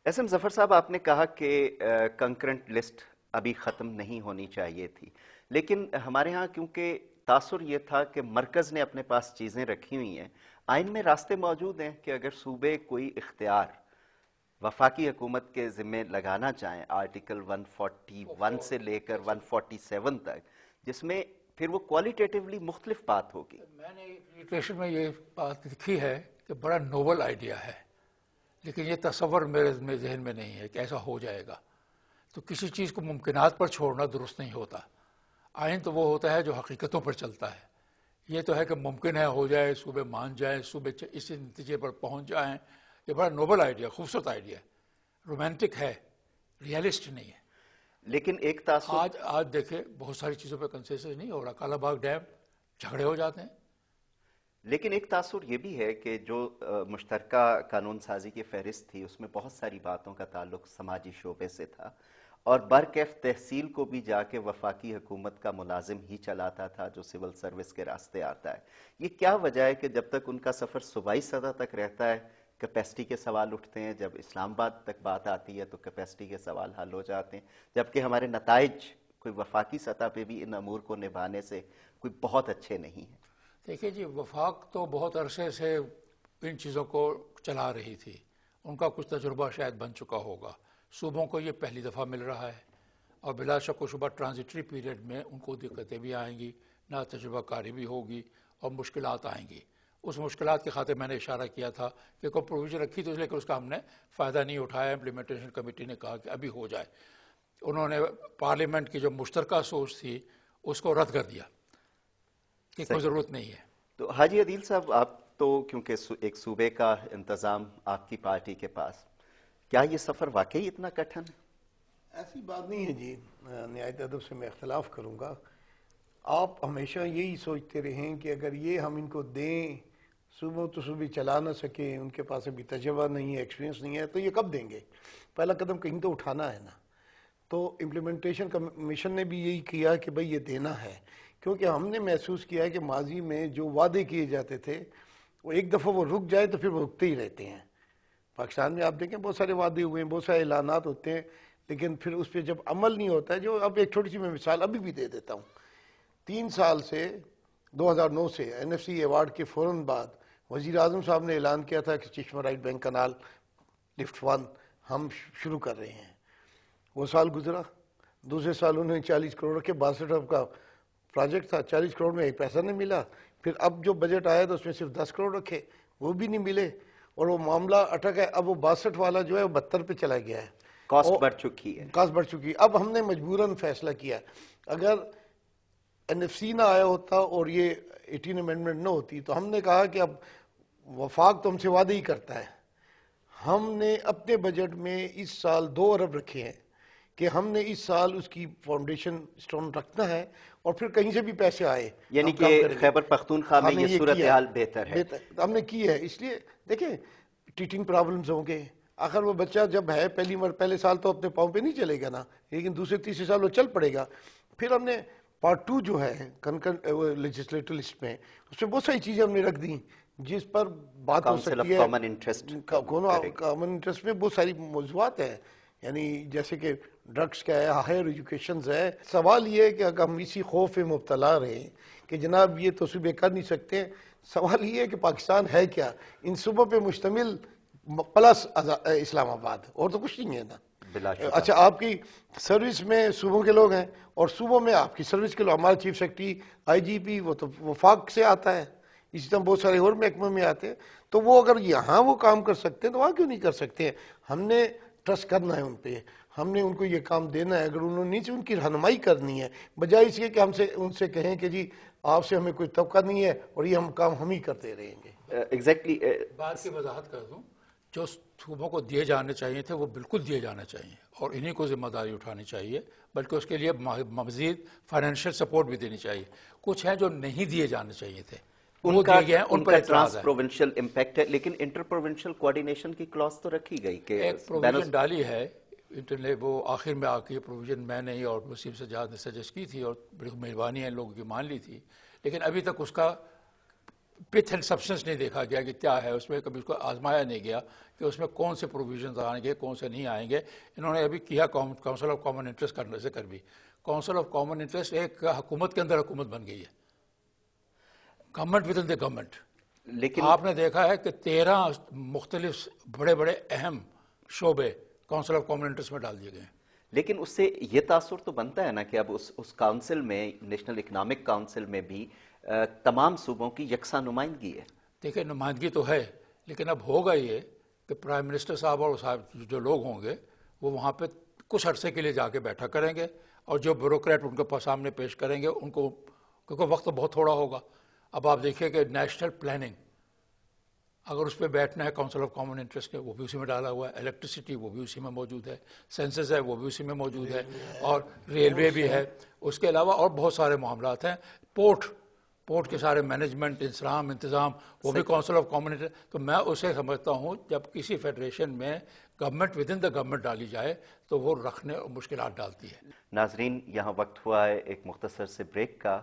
S M ظفر صاحب، آپ نے کہا کہ کنکرنٹ لسٹ ابھی ختم نہیں ہونی چاہیے تھی، لیکن ہمارے ہاں کیونکہ تاثر یہ تھا کہ مرکز نے اپنے پاس چیزیں رکھی ہوئی ہیں، آئین میں راستے موجود ہیں کہ اگر صوبے کوئی اختیار وفاقی حکومت کے ذمے لگانا چاہیں، آرٹیکل 141 سے لے کر 147 تک، جس میں پھر وہ کوالٹیٹیولی مختلف بات ہوگی۔ میں نے لٹریچر میں یہ بات لکھی ہے کہ بڑا نوبل آئیڈیا ہے، لیکن یہ تصور میرے ذہن میں نہیں ہے کہ ایسا ہو جائے گا۔ تو کسی چیز کو ممکنات پر چھوڑنا درست نہیں ہوتا۔ آئین تو وہ ہوتا ہے جو حقیقتوں پر چلتا ہے۔ یہ تو ہے کہ ممکن ہے ہو جائے، صوبے مان جائیں، صوبے اس نتیجے پر پہنچ جائیں۔ یہ بڑا نوبل آئیڈیا، خوبصورت آئیڈیا ہے، رومانٹک ہے، ریئلسٹ نہیں ہے۔ لیکن ایک تاثر آج دیکھیں بہت ساری چیزوں پہ کنسنسس نہیں ہو رہا۔ کالا باغ ڈیم جھگڑے ہو جاتے ہیں۔ لیکن ایک تاثر یہ بھی ہے کہ جو مشترکہ قانون سازی کی فہرست تھی، اس میں بہت ساری باتوں کا تعلق سماجی شعبے سے تھا، اور برکیف تحصیل کو بھی جا کے وفاقی حکومت کا ملازم ہی چلاتا تھا جو سول سروس کے راستے آتا ہے۔ یہ کیا وجہ ہے کہ جب تک ان کا سفر صوبائی سطح تک رہتا ہے کیپیسٹی کے سوال اٹھتے ہیں، جب اسلام آباد تک بات آتی ہے تو کیپیسٹی کے سوال حل ہو جاتے ہیں، جبکہ ہمارے نتائج کوئی وفاقی سطح پہ بھی ان امور کو نبھانے سے کوئی بہت اچھے نہیں ہیں؟ دیکھیے جی، وفاق تو بہت عرصے سے ان چیزوں کو چلا رہی تھی، ان کا کچھ تجربہ شاید بن چکا ہوگا۔ صوبوں کو یہ پہلی دفعہ مل رہا ہے، اور بلا شک و شبہ ٹرانزٹری پیریڈ میں ان کو دقتیں بھی آئیں گی، نہ تجربہ کاری بھی ہوگی، اور مشکلات آئیں گی۔ اس مشکلات کے خاطر میں نے اشارہ کیا تھا کہ کوئی پروویژن رکھی تو، لیکن اس کا ہم نے فائدہ نہیں اٹھایا۔ امپلیمنٹیشن کمیٹی نے کہا کہ ابھی ہو جائے۔ انہوں نے پارلیمنٹ کی جو مشترکہ سوچ تھی اس کو رد کر دیا کہ کوئی ضرورت نہیں ہے۔ تو حاجی عدیل صاحب، آپ تو کیونکہ ایک صوبے کا انتظام آپ کی پارٹی کے پاس، کیا یہ سفر واقعی اتنا کٹھن ہے؟ ایسی بات نہیں ہے جی، نہایت ادب سے میں اختلاف کروں گا۔ آپ ہمیشہ یہی سوچتے رہیں کہ اگر یہ ہم ان کو دیں، صوبوں تو صوبے چلا نہ سکیں، ان کے پاس ابھی تجربہ نہیں ہے، ایکسپیرینس نہیں ہے، تو یہ کب دیں گے؟ پہلا قدم کہیں تو اٹھانا ہے نا۔ تو امپلیمنٹیشن کمیشن نے بھی یہی کیا کہ بھئی یہ دینا ہے، کیونکہ ہم نے محسوس کیا ہے کہ ماضی میں جو وعدے کیے جاتے تھے وہ ایک دفعہ وہ رک جائے تو پھر وہ رکتے ہی رہتے ہیں۔ پاکستان میں آپ دیکھیں بہت سارے وعدے ہوئے ہیں، بہت سارے اعلانات ہوتے ہیں، لیکن پھر اس پہ جب عمل نہیں ہوتا ہے، جو اب ایک چھوٹی سی میں مثال ابھی بھی دے دیتا ہوں۔ 3 سال سے 2009 سے این ایف سی ایوارڈ کے فوراً بعد وزیر اعظم صاحب نے اعلان کیا تھا کہ چشمہ رائٹ بینک کنال لفٹ 1 ہم شروع کر رہے ہیں۔ وہ سال گزرا، دوسرے سال انہوں نے 40 کروڑ رکھے، 62 ارب کا پروجیکٹ تھا، 40 کروڑ میں ایک پیسہ نہیں ملا۔ پھر اب جو بجٹ آیا تو اس میں صرف 10 کروڑ رکھے، وہ بھی نہیں ملے، اور وہ معاملہ اٹک ہے۔ اب وہ 62 والا جو ہے وہ 72 پہ چلا گیا ہے، کاسٹ بڑھ چکی ہے۔ کاسٹ بڑھ چکی ہے۔ اب ہم نے مجبوراً فیصلہ کیا، اگر این ایف سی نہ آیا ہوتا اور یہ 18 امینڈمنٹ نہ ہوتی تو ہم نے کہا کہ اب وفاق تو ہم سے وعدے ہی کرتا ہے، ہم نے اپنے بجٹ میں اس سال 2 ارب رکھے ہیں کہ ہم نے اس سال اس کی فاؤنڈیشن سٹون رکھنا ہے، اور پھر کہیں سے بھی پیسے آئے یعنی ہم کام کہ کریں گے۔ خیبر پختونخوا میں یہ صورتحال بہتر ہے۔ ہم نے کی ہے، اس لیے دیکھیں ٹیچنگ پرابلمز ہوں گے، آخر وہ بچہ جب ہے پہلے سال تو اپنے پاؤں پہ نہیں چلے گا نا، لیکن دوسرے تیسرے سال وہ چل پڑے گا۔ پھر ہم نے پارٹ 2 جو ہے لیجسلیٹو لسٹ میں، اس میں بہت ساری چیزیں ہم نے رکھ دیں جس پر بات ہو کاؤنسل آف سکتی ہے۔ کامن انٹرسٹ کامن انٹرسٹ میں بہت ساری موضوعات ہیں، یعنی جیسے کہ ڈرگس کا ہے، ہائر ایجوکیشنز ہے۔ سوال یہ ہے کہ اگر ہم اسی خوف میں مبتلا رہے کہ جناب یہ تو صوبے کر نہیں سکتے، سوال یہ ہے کہ پاکستان ہے کیا؟ ان صوبوں پہ مشتمل پلس اسلام آباد، اور تو کچھ نہیں ہے نا۔ بلا شبہ۔ اچھا، آپ کی سروس میں صوبوں کے لوگ ہیں، اور صوبوں میں آپ کی سروس کے لوگ، ہمارا چیف سیکرٹری، آئی جی پی، وہ تو وفاق سے آتا ہے، اسی طرح بہت سارے اور محکموں میں آتے ہیں۔ تو وہ اگر یہاں وہ کام کر سکتے ہیں تو وہاں کیوں نہیں کر سکتے ہیں؟ ہم نے ٹرسٹ کرنا ہے ان پہ، ہم نے ان کو یہ کام دینا ہے۔ اگر انہوں نے نیچے ان کی رہنمائی کرنی ہے، بجائے اس کے ہم سے ان سے کہیں کہ جی آپ سے ہمیں کوئی توقع نہیں ہے اور یہ ہم کام ہم ہی کرتے رہیں گے۔ ایگزیکٹلی۔ بات کی وضاحت کر دوں، جو صوبوں کو دیے جانے چاہیے تھے وہ بالکل دیے جانے چاہیے، اور انہی کو ذمہ داری اٹھانی چاہیے، بلکہ اس کے لیے مزید فائنینشیل سپورٹ بھی دینی چاہیے۔ کچھ ہیں جو نہیں دیے جانے چاہیے تھے، وہ دیے گئے ہیں، ان پر اعتراض ٹرانس ہے۔ پروونشل امپیکٹ ہے، لیکن انٹر پروونشل کوآرڈینیشن کی کلاس تو رکھی گئی کہ ایک پروویژن ڈالی ہے وہ آخر میں آ کے پروویژن میں نے اور وسیم سجاد نے سجیسٹ کی تھی، اور بڑی مہربانی ہے لوگوں کی مان لی تھی، لیکن ابھی تک اس کا پتھ اینڈ سبسٹنس نہیں دیکھا گیا کہ کیا ہے اس میں، کبھی اس کو آزمایا نہیں گیا کہ اس میں کون سے پروویژنز آئیں گے کون سے نہیں آئیں گے. انہوں نے ابھی کیا کونسل آف کامن انٹرسٹ کرنے سے کر بھی. کونسل آف کامن انٹرسٹ ایک حکومت کے اندر حکومت بن گئی ہے، government with in the government. لیکن آپ نے دیکھا ہے کہ 13 مختلف بڑے بڑے اہم شعبے کونسل آف کامن انٹرسٹ میں ڈال دیے گئے ہیں. لیکن اس سے یہ تاثر تو بنتا ہے نا کہ اب اس کاؤنسل میں، نیشنل اکنامک کاؤنسل میں بھی تمام صوبوں کی یکساں نمائندگی ہے. دیکھیں نمائندگی تو ہے، لیکن اب ہوگا یہ کہ پرائم منسٹر صاحب اور صاحب جو لوگ ہوں گے وہ وہاں پہ کچھ عرصے کے لیے جا کے بیٹھا کریں گے، اور جو بیوروکریٹ ان کے پاس سامنے پیش کریں گے ان کو، کیونکہ وقت تو بہت تھوڑا ہوگا. اب آپ دیکھیے کہ نیشنل پلاننگ اگر اس پہ بیٹھنا ہے کونسل آف کامن انٹرسٹ کے، وہ بھی اسی میں ڈالا ہوا ہے. الیکٹریسٹی وہ بھی اسی میں موجود ہے، سینسس ہے وہ بھی اسی میں موجود ہے، اور ریلوے بھی ہے. اس کے علاوہ اور بہت سارے معاملات ہیں. پورٹ کے سارے مینجمنٹ، انتظام وہ بھی کونسل آف کامن انٹرسٹ. تو میں اسے سمجھتا ہوں جب کسی فیڈریشن میں government with in the government ڈالی جائے تو وہ رکھنے اور مشکلات ڈالتی ہے. ناظرین، یہاں وقت ہوا ہے ایک مختصر سے بریک کا.